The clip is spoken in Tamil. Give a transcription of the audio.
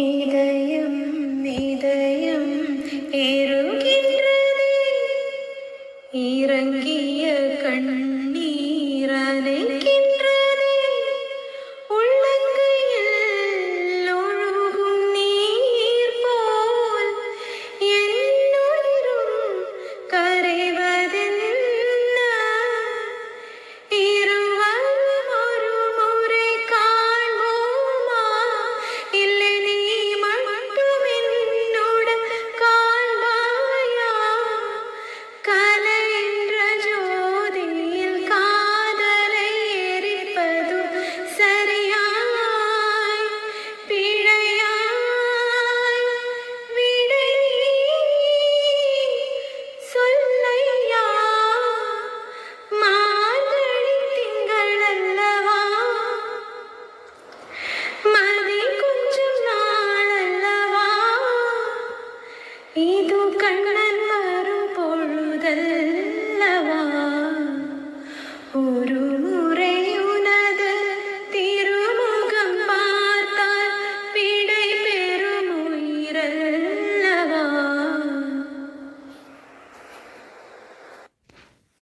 இதயம் இதயம் ஏறுகின்றதே, இறங்கிய கண்ணீர் அணைக்கின்றதே, உள்ளங்கையில் ஒழுகும் நீர் போல் என்னுயிரும் கரைவதென்ன? இருவரும் ஒரு முறை காண்போமா, இல்லை நீ மட்டும் என்னுடன் காண்பாயா? கலை என்ற ஜோதியில் காதலை எரிப்பதும் சரியாய் பிழையாய்? விடை சொல்லையா, மார்கழி திங்கள் அல்லவா, மதி கொஞ்சம் நாள் அல்லவா, இது கண்ணன் வரும் பொழுதல்